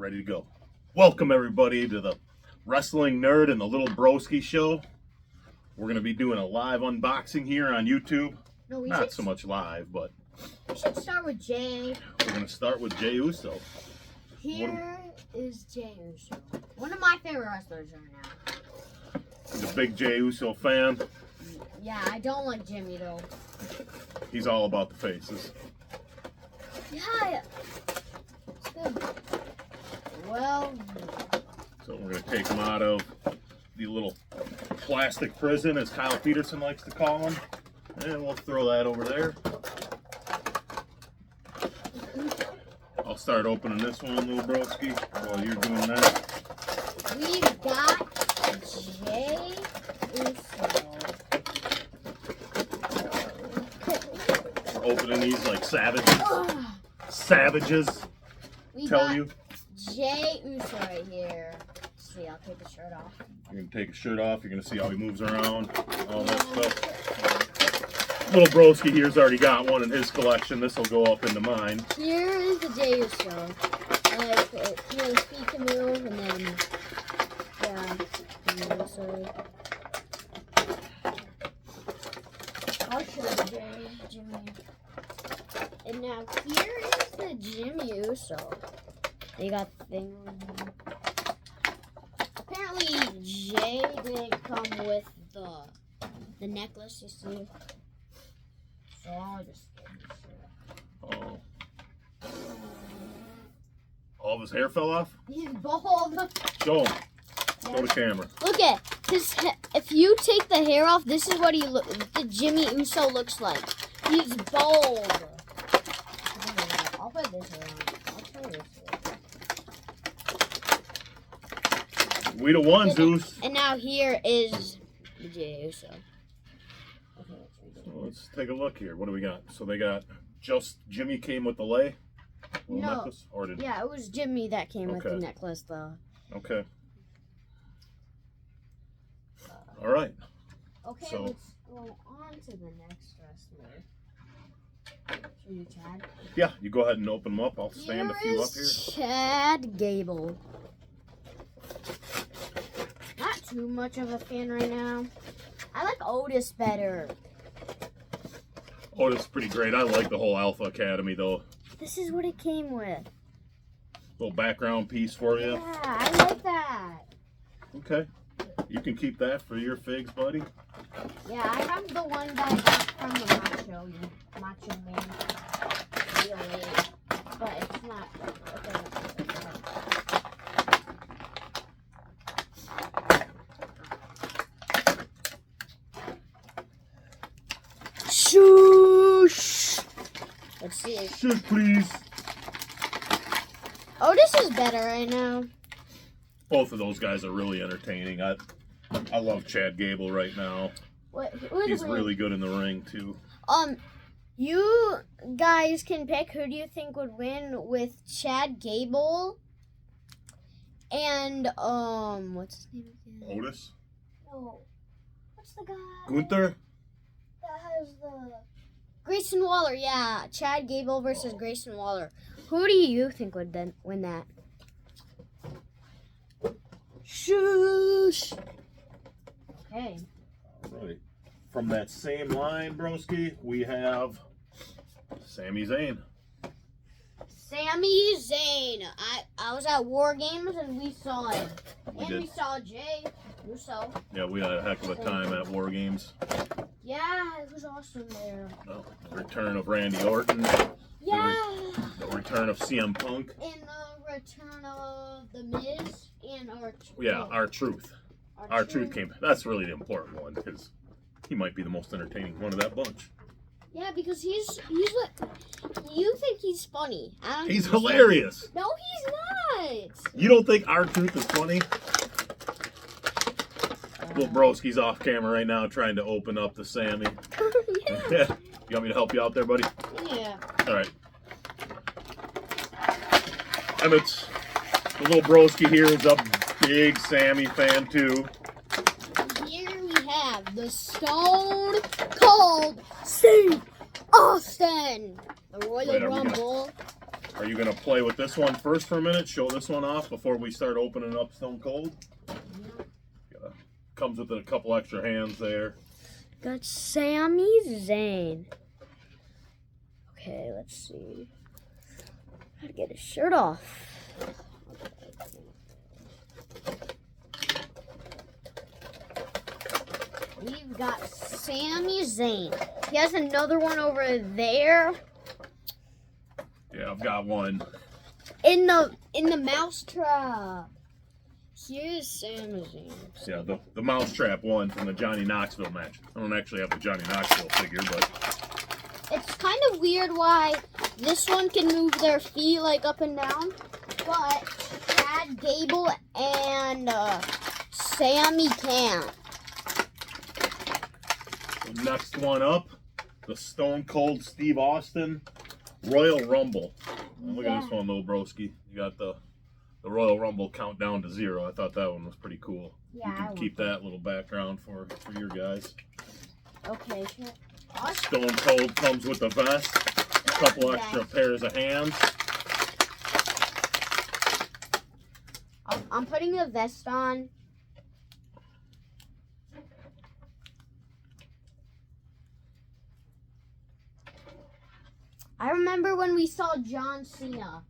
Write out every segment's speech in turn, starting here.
ready to go. Welcome everybody to the Wrestling Nerd and the Little Broski show. We're going to be doing a live unboxing here on YouTube. No, Not so much live, but we should start with Jay. We're going to start with Jey Uso. Here is Jey Uso. One of my favorite wrestlers right now. He's a big Jey Uso fan. Yeah, I don't like Jimmy though. He's all about the faces. Yeah. Well, so we're going to take him out of the little plastic prison, as Kyle Peterson likes to call him. And we'll throw that over there. I'll start opening this one, Lil Broski, while you're doing that. We've got Jey Uso. We're opening these like savages. Savages. We Tell got you. Jey Uso right here. See, I'll take the shirt off. You're going to take his shirt off. You're going to see how he moves around. All that stuff. Little Broski here's already got one in his collection. This will go up into mine. Here is the Jey Uso. Like, you know, the feet can move, and then, yeah, so. I'll show Jimmy. And now here is the Jimmy Uso. They got the thing on here. Apparently, Jay didn't come with the necklace, you see. So I'll just get this shit. Oh. All of his hair fell off? He's bald. Show him. Show the camera. Look at his. If you take the hair off, this is what the Jimmy Uso looks like. He's bald. I'll put this around. I'll try this. We the ones, Zeus. And now here is the Jey Uso. Okay, So let's take a look here. What do we got? So they got just Jimmy came with the lei? Necklace? Or did... Yeah, it was Jimmy that came with the necklace, though. Okay. All right. Okay, so, let's go on to the next wrestler. Show you Chad. Yeah, you go ahead and open them up. I'll stand a few up here. Chad Gable. Not too much of a fan right now. I like Otis better. Otis is pretty great. I like the whole Alpha Academy, though. This is what it came with. Little background piece for you. Yeah, I like that. Okay. You can keep that for your figs, buddy. Yeah, I have the one that I got from the Macho Man. Really. But it's not. Shoosh. Let's see. Shush, please. Oh, this is better right now. Both of those guys are really entertaining. I love Chad Gable right now. He's really good in the ring too. You guys can pick who do you think would win with Chad Gable and what's his name again? Otis? No. What's the guy? Gunther? That has the Grayson Waller, yeah. Chad Gable versus Grayson Waller. Who do you think would win that? Shush. Okay. All right. From that same line, Broski, we have Sami Zayn. Sami Zayn. I was at War Games and we saw him. We saw Jey Uso. Yeah, we had a heck of a time at War Games. Yeah, it was awesome there. Oh, the return of Randy Orton. Yeah. The return of CM Punk. And the return of The Miz and R-Truth. Yeah, R-Truth. R-Truth came. That's really the important one because he might be the most entertaining one of that bunch. Yeah, because he's like, you think he's funny. He's hilarious. No, he's not. You don't think R-Truth is funny? Little Broski's off camera right now trying to open up the Sammy. Yeah. You want me to help you out there, buddy? Yeah. All right. Emmett's, the little Broski here is a big Sammy fan too. Here we have the Stone Cold Steve Austin. The Royal Rumble. Are you going to play with this one first for a minute? Show this one off before we start opening up Stone Cold? Comes with a couple extra hands there. Got Sami Zayn. Okay, let's see. How to get his shirt off. We've got Sami Zayn. He has another one over there. Yeah, I've got one. In the mousetrap. Here's Sami Zayn. Yeah, the mousetrap one from the Johnny Knoxville match. I don't actually have the Johnny Knoxville figure, but it's kind of weird why this one can move their feet like up and down, but Chad Gable and Sammy can't. The next one up, the Stone Cold Steve Austin Royal Rumble. Look at this one, Lil Broski. You got the Royal Rumble countdown to 0. I thought that one was pretty cool. Yeah, you can keep that little background for your guys. Okay. Stone Cold comes with the vest, a couple extra pairs of hands. I'm putting the vest on. I remember when we saw John Cena.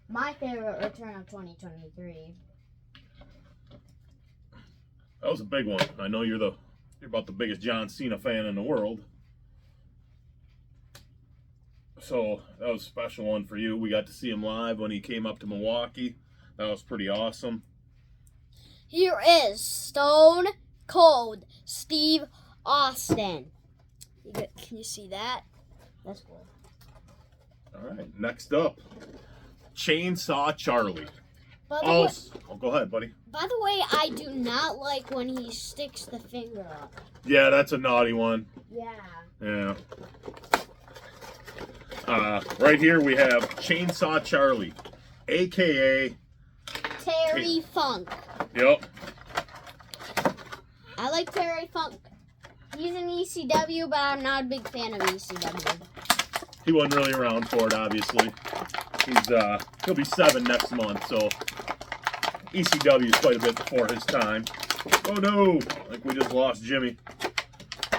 My favorite return of 2023. That was a big one. I know you're about the biggest John Cena fan in the world. So that was a special one for you. We got to see him live when he came up to Milwaukee. That was pretty awesome. Here is Stone Cold Steve Austin. Can you see that? That's cool. All right, next up, Chainsaw Charlie. Oh, go ahead, buddy. By the way, I do not like when he sticks the finger up. Yeah, that's a naughty one. Yeah. Yeah. Right here we have Chainsaw Charlie, a.k.a. Terry Funk. Yep. I like Terry Funk. He's in ECW, but I'm not a big fan of ECW. He wasn't really around for it, obviously. He'll be 7 next month, so ECW is quite a bit before his time. Oh no! Like we just lost Jimmy.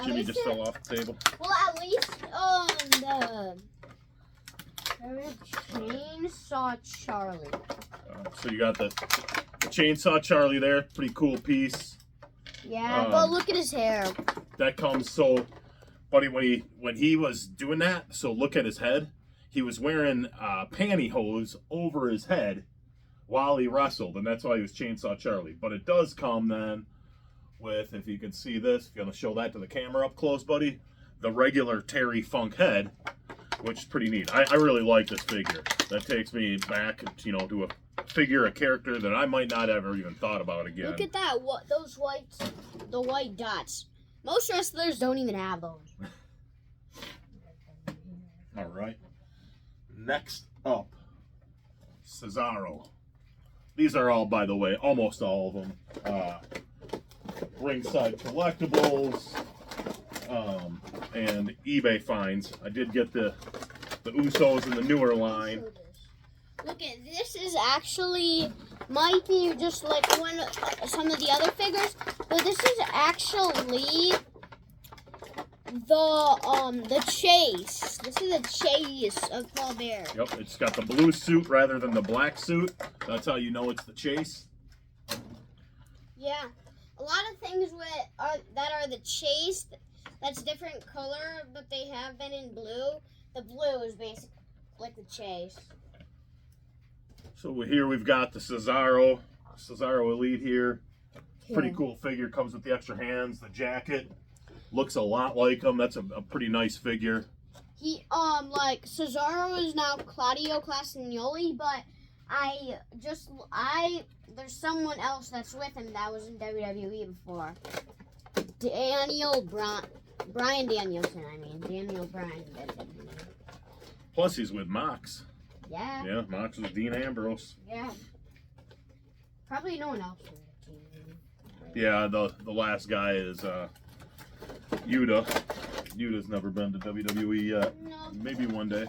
Jimmy just fell off the table. Well, at least the Chainsaw Charlie. So you got the Chainsaw Charlie there. Pretty cool piece. Yeah, but look at his hair. That comes so, buddy, when he was doing that, so look at his head. He was wearing pantyhose over his head while he wrestled, and that's why he was Chainsaw Charlie. But it does come then with, if you can see this, if you want to show that to the camera up close, buddy, the regular Terry Funk head, which is pretty neat. I really like this figure. That takes me back, to a figure, a character that I might not ever even thought about again. Look at that! What the white dots. Most wrestlers don't even have those. All right. Next up, Cesaro. These are all, by the way, almost all of them. Ringside Collectibles and eBay finds. I did get the Usos in the newer line. Look at this. Is actually might be just like some of the other figures, but this is actually the chase. This is a chase of Paul Bear. Yep, it's got the blue suit rather than the black suit. That's how you know it's the chase. Yeah, a lot of things that are the chase. That's different color, but they have been in blue. The blue is basically like the chase. So here we've got the Cesaro Elite here. Pretty cool figure. Comes with the extra hands, the jacket. Looks a lot like him. That's a pretty nice figure. He like Cesaro is now Claudio Castagnoli, but there's someone else that's with him that was in WWE before. Brian Danielson, Daniel Bryan. Plus he's with Mox. Yeah. Yeah, Mox was Dean Ambrose. Yeah. Probably no one else. Yeah, the last guy is Yuta. Yuta's never been to WWE yet. No. Maybe one day.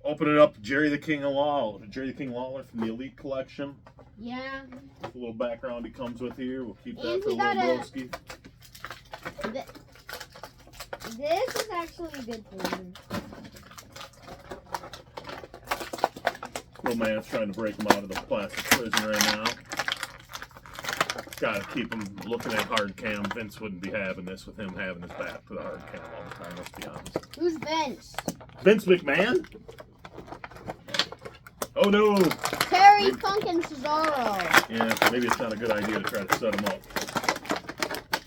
Opening up Jerry the King Lawler. Jerry the King Lawler from the Elite collection. Yeah. A little background he comes with here. We'll keep that And for he Lil got a- Broski. This is actually good for you. Little man's trying to break him out of the plastic prison right now. Gotta keep him looking at hard cam. Vince wouldn't be having this with him having his back to the hard cam all the time, let's be honest. Who's Vince? Vince McMahon? Oh no! Terry Funkin' Cesaro. Yeah, maybe it's not a good idea to try to set him up.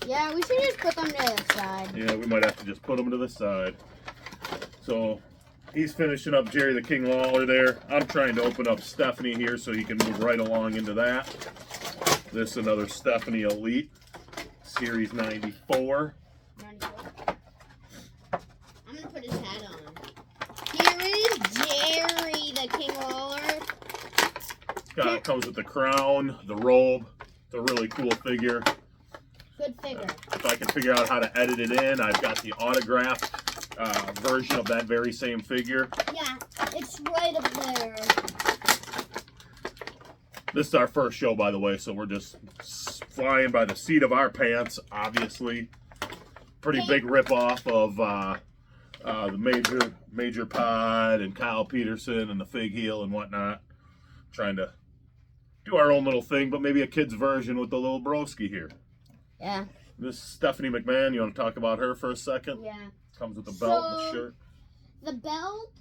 Yeah, we should just put them to the side. Yeah, we might have to just put him to the side. So, he's finishing up Jerry the King Lawler there. I'm trying to open up Stephanie here so he can move right along into that. This is another Stephanie Elite, Series 94. 94. I'm gonna put his hat on. Here is Jerry the King Lawler. Comes with the crown, the robe. It's a really cool figure. Good figure. If I can figure out how to edit it in, I've got the autographed version of that very same figure. Yeah, it's right up there. This is our first show, by the way, so we're just flying by the seat of our pants, obviously. Pretty big ripoff of the Major Pod and Kyle Peterson and the Fig Heel and whatnot. Trying to do our own little thing, but maybe a kid's version with the Lil Broski here. Yeah. This is Stephanie McMahon. You want to talk about her for a second? Yeah. Comes with the belt and the shirt. The belt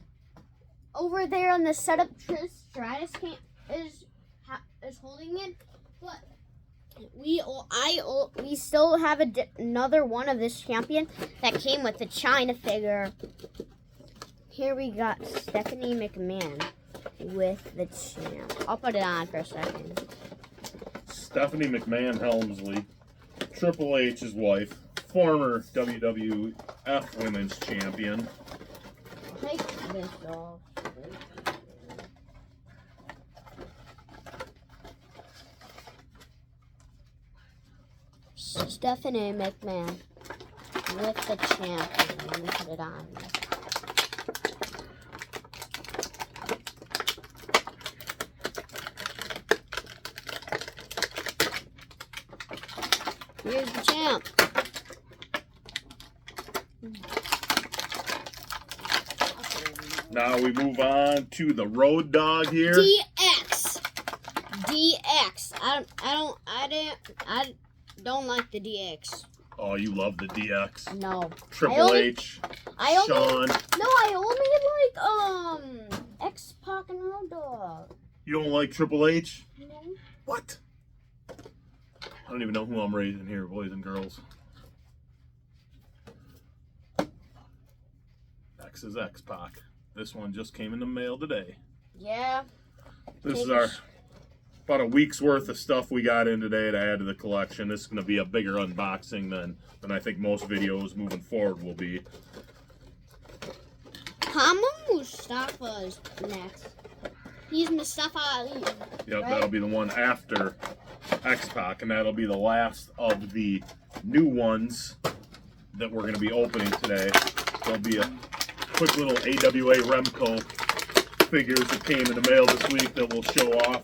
over there on the setup, Trish Stratus is holding it, but we still have another one of this champion that came with the China figure. Here we got Stephanie McMahon with the champ. I'll put it on for a second. Stephanie McMahon Helmsley, Triple H's wife, former WWF Women's Champion. Take this off. Stephanie McMahon with the champion. Let me put it on. Here's the champ. Now we move on to the Road Dogg here. DX. I don't like the DX. Oh, you love the DX. No. Triple H, Shawn. I only like X-Pac and Road Dogg. You don't like Triple H? No. What? I don't even know who I'm raising here, boys and girls. X is X-Pac. This one just came in the mail today. Yeah. This is our about a week's worth of stuff we got in today to add to the collection. This is going to be a bigger unboxing than I think most videos moving forward will be. Kama Mustafa's next. He's Mustafa Ali. Yep, right? that'll be the one after X-Pac, and that'll be the last of the new ones that we're going to be opening today. There'll be a quick little AWA Remco figures that came in the mail this week that we'll show off.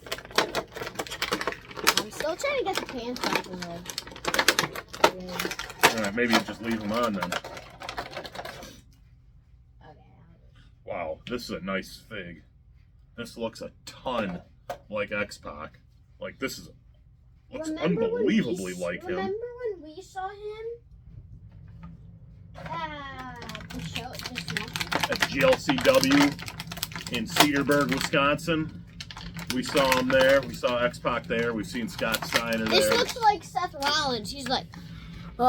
I'm still trying to get the pants off of him. All right, maybe just leave them on then. Wow, this is a nice fig. This looks a ton like X-Pac. Like, this is looks unbelievably like him. Remember when we saw him at the show? At GLCW in Cedarburg, Wisconsin. We saw him there. We saw X-Pac there. We've seen Scott Steiner there. This looks like Seth Rollins. He's like, That's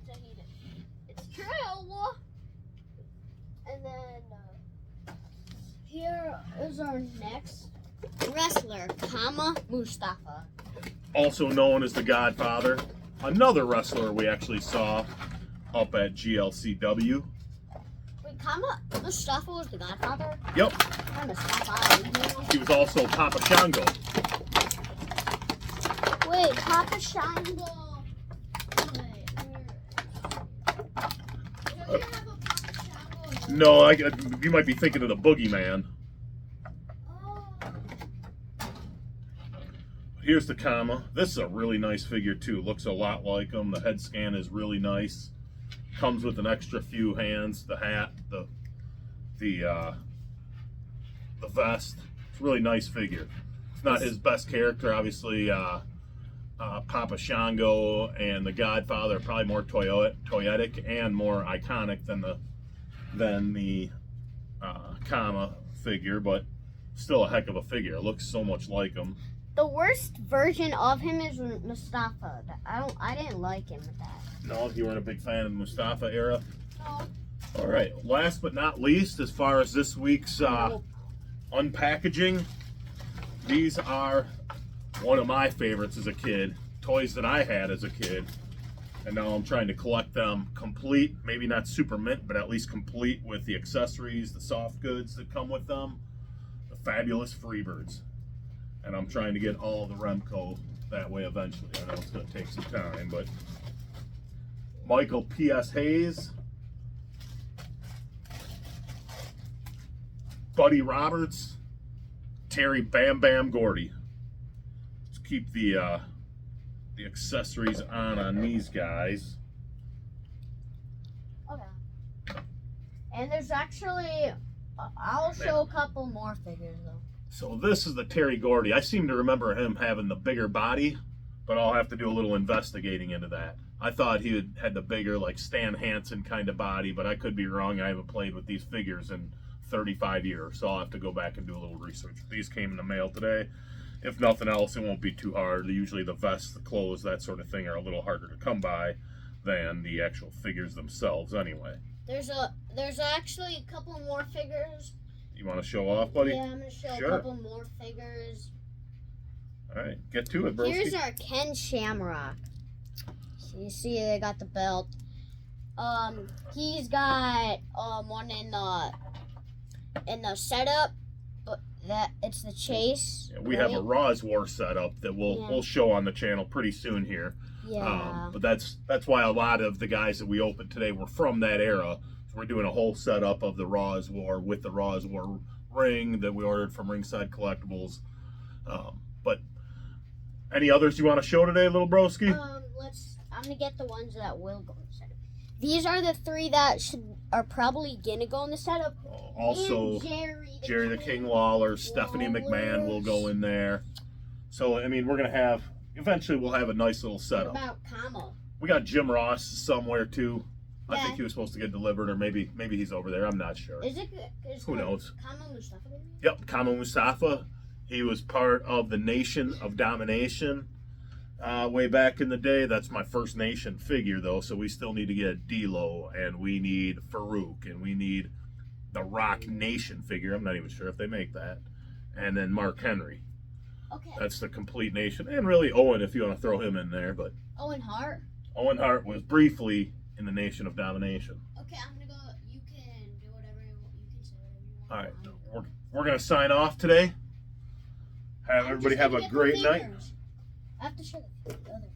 what he did. It's true. And then here is our next wrestler, Kama Mustafa. Also known as the Godfather. Another wrestler we actually saw up at GLCW. Wait, Kama Mustafa was the Godfather? Yep. Mustafa. He was also Papa Shango. Wait, Papa Shango. Wait, here. Does he have a Papa No, you might be thinking of the Boogeyman. Oh. Here's the Kama. This is a really nice figure too. Looks a lot like him. The head scan is really nice. Comes with an extra few hands. The hat, the vest. It's a really nice figure. It's not his best character, obviously. Papa Shango and the Godfather are probably more toyetic and more iconic than the Kama figure, but still a heck of a figure. It looks so much like him. The worst version of him is Mustafa. I didn't like him with that. No, you weren't a big fan of the Mustafa era. No. All right. Last but not least, as far as this week's unpackaging, these are one of my favorites as a kid. Toys that I had as a kid, and now I'm trying to collect them complete. Maybe not super mint, but at least complete with the accessories, the soft goods that come with them. The fabulous Freebirds. And I'm trying to get all of the Remco that way eventually. I know it's going to take some time, but Michael P.S. Hayes, Buddy Roberts, Terry Bam Bam Gordy. Let's keep the accessories on these guys. Okay. And there's actually, I'll show a couple more figures though. So this is the Terry Gordy. I seem to remember him having the bigger body, but I'll have to do a little investigating into that. I thought he had the bigger, like Stan Hansen kind of body, but I could be wrong. I haven't played with these figures in 35 years, so I'll have to go back and do a little research. These came in the mail today. If nothing else, it won't be too hard. Usually the vests, the clothes, that sort of thing are a little harder to come by than the actual figures themselves anyway. There's actually a couple more figures. You want to show off, buddy? Yeah, I'm going to show a couple more figures. All right, get to it, broski. Here's our Ken Shamrock. So you see they got the belt. He's got one in the setup, but it's the chase. Yeah, we have a Raw's War setup that we'll show on the channel pretty soon here. Yeah. But that's why a lot of the guys that we opened today were from that era. So we're doing a whole setup of the Raw's War with the Raw's War ring that we ordered from Ringside Collectibles. But any others you want to show today, little broski? I'm gonna get the ones that will go in the setup. These are the three that are probably gonna go in the setup. Also, Jerry the King Lawler, Stephanie McMahon will go in there. So I mean, eventually we'll have a nice little setup. What about Kama? We got Jim Ross somewhere too. Yeah. I think he was supposed to get delivered, or maybe he's over there. I'm not sure. Who knows? Kama Mustafa? Yep, Kama Mustafa. He was part of the Nation of Domination way back in the day. That's my First Nation figure, though, so we still need to get D'Lo, and we need Farouk, and we need the Rock Nation figure. I'm not even sure if they make that. And then Mark Henry. Okay. That's the complete Nation. And really Owen, if you want to throw him in there. But Owen Hart? Owen Hart was briefly in the Nation of Domination. Okay, I'm going to go. You can do whatever you can say whatever you want. All right. We're going to sign off today. Everybody have a great night. I have to show the other.